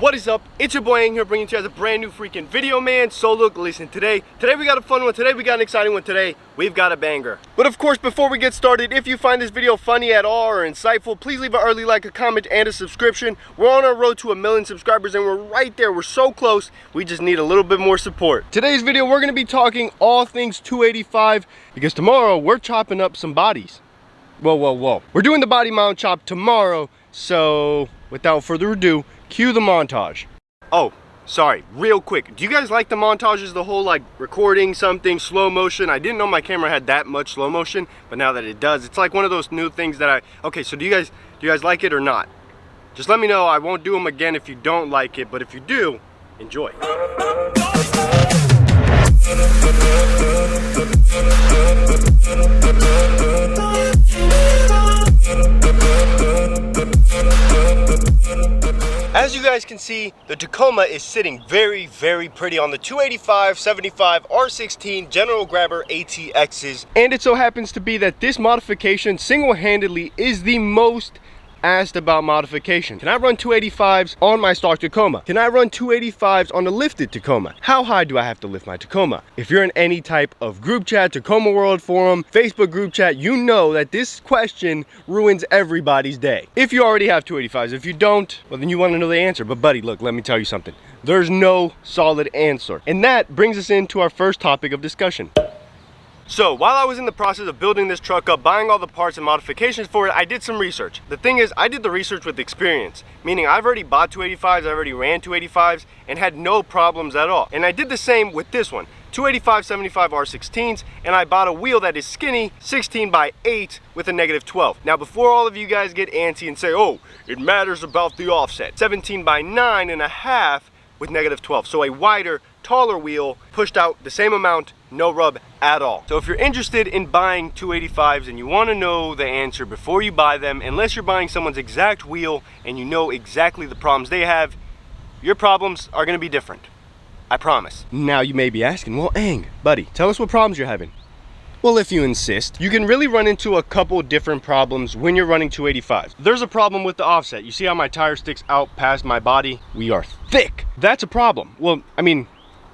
What is up? It's your boy Aing here, bringing to you guys a brand new freaking video, man. So look, listen, today we got a fun one. Today we got an exciting one. Today we've got a banger. But of course, before we get started, if you find this video funny at all or insightful, please leave an early like, a comment, and a subscription. We're on our road to 1 million subscribers, and we're right there. We're so close. We just need a little bit more support. Today's video, we're gonna be talking all things 285 because tomorrow we're chopping up some bodies. Whoa. We're doing the body mount chop tomorrow, so without further ado, cue the montage. Oh, sorry, real quick. Do you guys like the montages, the whole like recording something, slow motion? I didn't know my camera had that much slow motion, but now that it does, it's like one of those new things that okay, so do you guys like it or not? Just let me know. I won't do them again if you don't like it, but if you do, enjoy. As you guys can see, the Tacoma is sitting very, very pretty on the 285, 75, R16 General Grabber ATXs. And it so happens to be that this modification single-handedly is the most asked about modification. Can I run 285s on my stock Tacoma? Can I run 285s on a lifted Tacoma? How high do I have to lift my Tacoma? If you're in any type of group chat, Tacoma World Forum, Facebook group chat, you know that this question ruins everybody's day. If you already have 285s, if you don't, well then you want to know the answer. But buddy, look, let me tell you something. There's no solid answer. And that brings us into our first topic of discussion. So while I was in the process of building this truck up, buying all the parts and modifications for it, I did some research. The thing is, I did the research with experience, meaning I've already bought 285s, I already ran 285s and had no problems at all. And I did the same with this one, 285, 75 R16s, and I bought a wheel that is skinny, 16 by 8 with a -12. Now before all of you guys get antsy and say, oh, it matters about the offset, 17 by 9.5 with -12. So a wider, taller wheel pushed out the same amount, no rub at all. So if you're interested in buying 285s and you want to know the answer before you buy them, unless you're buying someone's exact wheel and you know exactly the problems they have, your problems are going to be different. I promise. Now you may be asking, well, Aing, buddy, tell us what problems you're having. Well, if you insist, you can really run into a couple different problems when you're running 285s. There's a problem with the offset. You see how my tire sticks out past my body? We are thick. That's a problem. Well, I mean,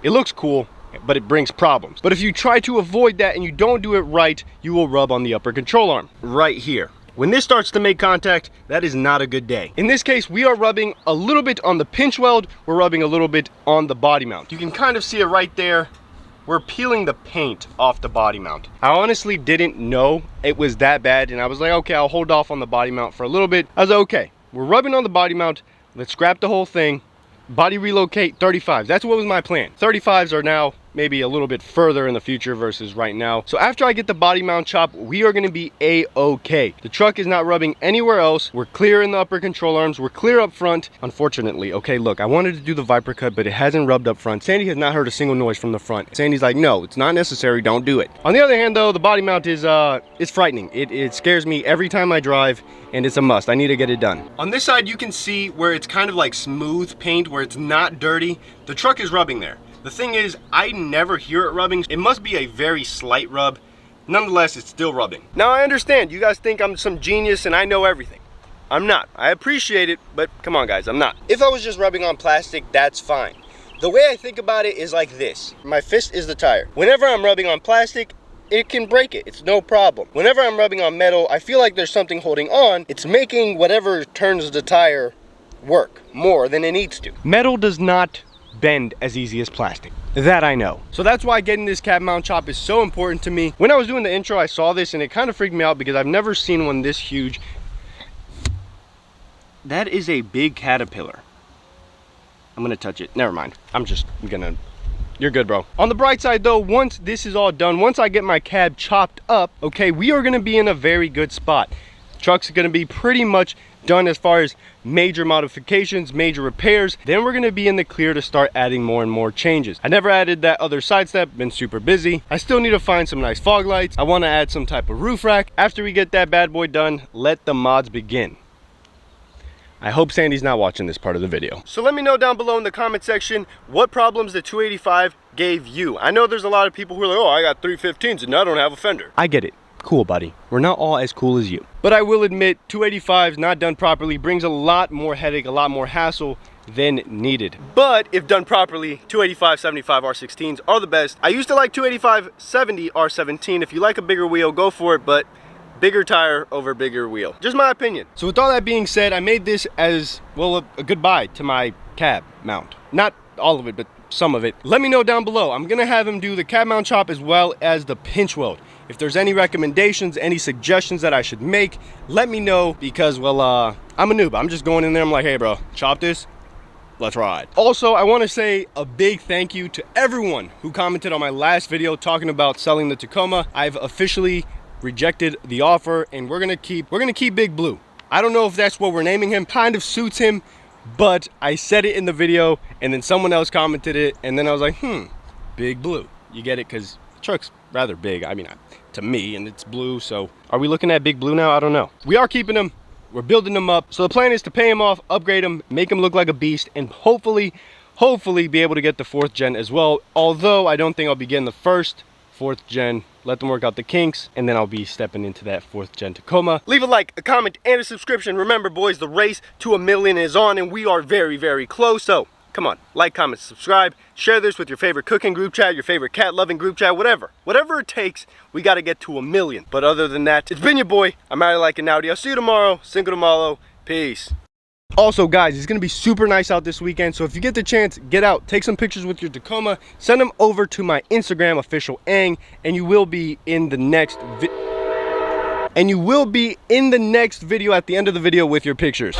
it looks cool, but it brings problems. But if you try to avoid that and you don't do it right, you will rub on the upper control arm right here. When this starts to make contact, that is not a good day. In this case, we are rubbing a little bit on the pinch weld. We're rubbing a little bit on the body mount. You can kind of see it right there. We're peeling the paint off the body mount. I honestly didn't know it was that bad, and I was like, okay, I'll hold off on the body mount for a little bit. I was like, okay, we're rubbing on the body mount. Let's scrap the whole thing. Body relocate 35s. That's what was my plan. 35s are now maybe a little bit further in the future versus right now. So after I get the body mount chop, we are gonna be a-okay. The truck is not rubbing anywhere else. We're clear in the upper control arms. We're clear up front. Unfortunately, okay, look, I wanted to do the Viper cut, but it hasn't rubbed up front. Sandy has not heard a single noise from the front. Sandy's like, no, it's not necessary, don't do it. On the other hand though, the body mount is it's frightening. It scares me every time I drive, and it's a must. I need to get it done. On this side, you can see where it's kind of like smooth paint, where it's not dirty. The truck is rubbing there. The thing is, I never hear it rubbing. It must be a very slight rub. Nonetheless, it's still rubbing. Now I understand, you guys think I'm some genius and I know everything. I'm not. I appreciate it, but come on guys, I'm not. If I was just rubbing on plastic, that's fine. The way I think about it is like this. My fist is the tire. Whenever I'm rubbing on plastic, it can break it. It's no problem. Whenever I'm rubbing on metal, I feel like there's something holding on. It's making whatever turns the tire work more than it needs to. Metal does not bend as easy as plastic. That I know. So that's why getting this cab mount chop is so important to me. When I was doing the intro, I saw this and it kind of freaked me out because I've never seen one this huge. That is a big caterpillar. I'm gonna touch it. Never mind. You're good, bro. On the bright side though, once this is all done, once I get my cab chopped up, okay, we are gonna be in a very good spot. Truck's gonna be pretty much done as far as major modifications, major repairs. Then we're gonna be in the clear to start adding more and more changes. I never added that other side step, been super busy. I still need to find some nice fog lights. I wanna add some type of roof rack. After we get that bad boy done, let the mods begin. I hope Sandy's not watching this part of the video. So let me know down below in the comment section what problems the 285 gave you. I know there's a lot of people who are like, oh, I got 315s and I don't have a fender. I get it. Cool, buddy. We're not all as cool as you. But I will admit, 285s not done properly brings a lot more headache, a lot more hassle than needed. But if done properly, 285/75 R16s are the best. I used to like 285/70 R17. If you like a bigger wheel, go for it, but bigger tire over bigger wheel. Just my opinion. So with all that being said, I made this as, well, a goodbye to my cab mount. Not all of it, but some of it. Let me know down below. I'm gonna have him do the cab mount chop as well as the pinch weld. If there's any recommendations, any suggestions that I should make, let me know, because, well, I'm a noob. I'm just going in there, I'm like, hey bro, chop this, let's ride. Also, I want to say a big thank you to everyone who commented on my last video talking about selling the Tacoma. I've officially rejected the offer, and we're gonna keep Big Blue. I don't know if that's what we're naming him. Kind of suits him, but I said it in the video, and then someone else commented it, and then I was like, Big Blue. You get it? Because the truck's rather big, I mean, to me, and it's blue. So are we looking at Big Blue now? I don't know. We are keeping him, we're building him up. So the plan is to pay him off, upgrade him, make him look like a beast, and hopefully be able to get the 4th gen as well. Although I don't think I'll be getting the 4th gen. Let them work out the kinks, and then I'll be stepping into that 4th gen Tacoma. Leave a like, a comment, and a subscription. Remember, boys, the race to 1 million is on, and we are very, very close. So come on, like, comment, subscribe, share this with your favorite cooking group chat, your favorite cat loving group chat, whatever it takes. We got to get to 1 million. But other than that, it's been your boy. I'm out of like an Audi. I'll see you tomorrow. Cinco de Malo. Peace. Also, guys, it's gonna be super nice out this weekend, so if you get the chance, get out, take some pictures with your Tacoma, send them over to my Instagram, official Aing, and you will be in the next video at the end of the video with your pictures.